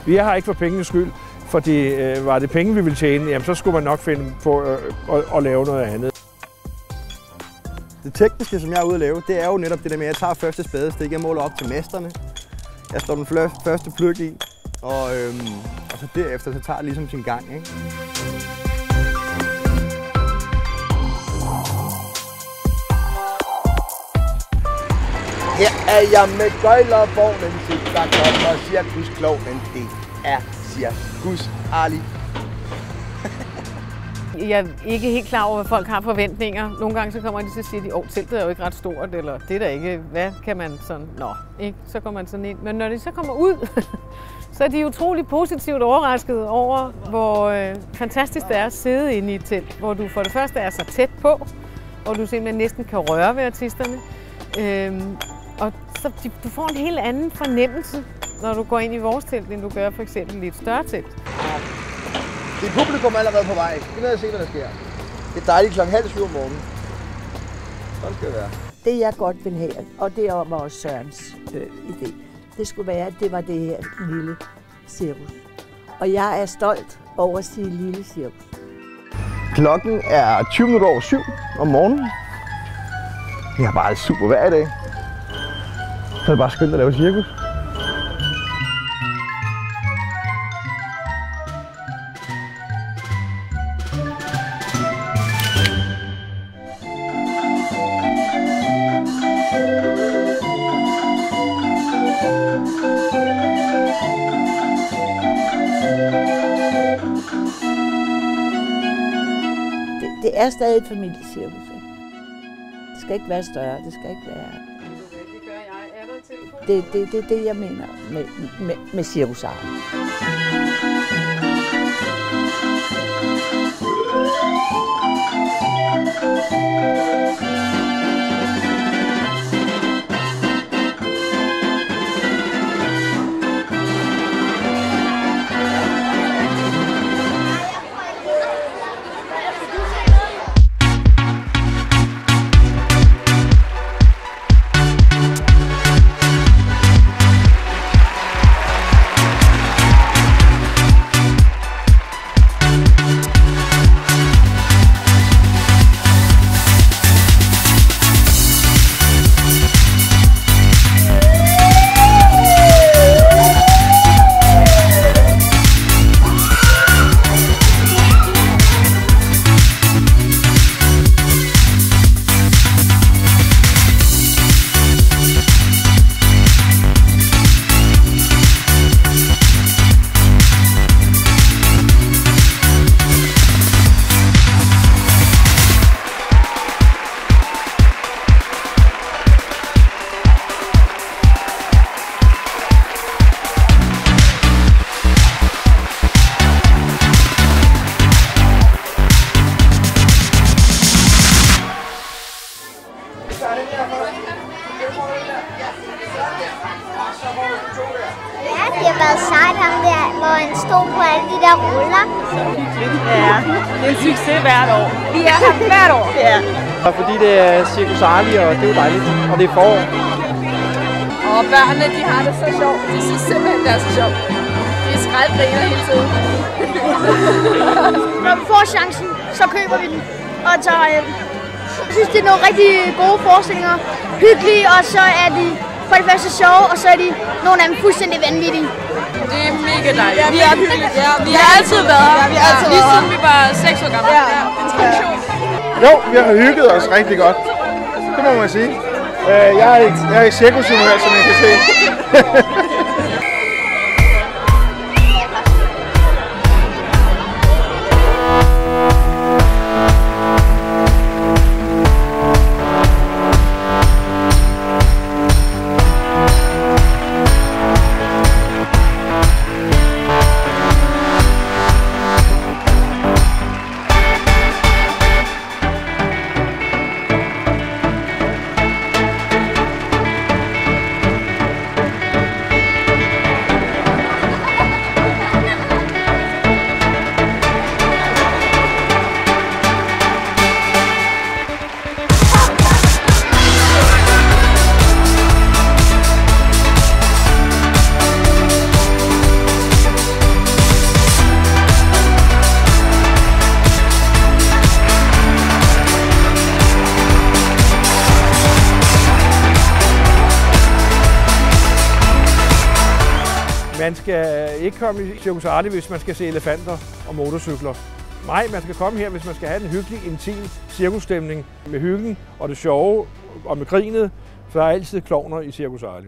Vi er her ikke for pengenes skyld, fordi var det penge, vi ville tjene, jamen, så skulle man nok finde på at lave noget andet. Det tekniske, som jeg er ude at lave, det er jo netop det der med, at jeg tager første spadestik, jeg måler op til mesterne. Jeg står den første pløk i, og så derefter så tager det ligesom sin gang, ikke? Her er jeg med gøjlervognen, der kommer cirkusklovnen. Det er Cirkus Ali. Jeg er ikke helt klar over, hvad folk har forventninger. Nogle gange så kommer de til at sige, at teltet er jo ikke ret stort, eller det er der ikke. Hvad kan man sådan? Nå, ikke? Så kommer man sådan ind. Men når de så kommer ud, så er de utrolig positivt overrasket over, hvor fantastisk det er at sidde inde i et telt, hvor du for det første er så tæt på, hvor du simpelthen næsten kan røre ved artisterne. Og så du får en helt anden fornemmelse, når du går ind i vores telt, end du gør for eksempel i et større telt. Det er publikum allerede på vej. Vi vil se, hvad der sker. Det er dejligt klokken 6:30 om morgenen. Sådan skal det være. Det jeg godt vil have, og det var også Sørens idé, det skulle være, at det var det her lille cirkus. Og jeg er stolt over at sige lille cirkus. Klokken er 7:20 om morgenen. Vi har bare super vejr i dag. Så er det bare skønt at lave cirkus. Det er stadig et familiecirkus. Det skal ikke være større, det skal ikke være... Det er det, jeg mener med cirkusarten. Ja, det har været sejt ham der, hvor han stod på alle de der ruller. Så hyggeligt. Ja, det er en succes hvert år. Vi er her hvert år. Ja. Og fordi det er Cirkus Ali, og det er jo dejligt. Og det er forår. Og børnene, de har det så sjovt. De synes simpelthen, det er så sjovt. De er skraldgriner hele tiden. Når vi får chancen, så køber vi den og tager hjem. Jeg synes, det er nogle rigtig gode forestillinger. Hyggelige, og så er de for det første sjove, og så er de nogle af dem fuldstændig vanvittige. Det er mega dejligt. Ja, vi er hyggeligt. Ja, vi har altid været her. Lige siden vi var 6 år gamle. Ja. En tradition. Jo, vi har hygget os rigtig godt. Det må man sige. Jeg er i cirkushumør, som I kan se. Man skal ikke komme i Cirkus Arli, hvis man skal se elefanter og motorcykler. Nej, man skal komme her, hvis man skal have en hyggelig, intim cirkusstemning med hyggen og det sjove og med grinet, for der er altid klovner i Cirkus Arli.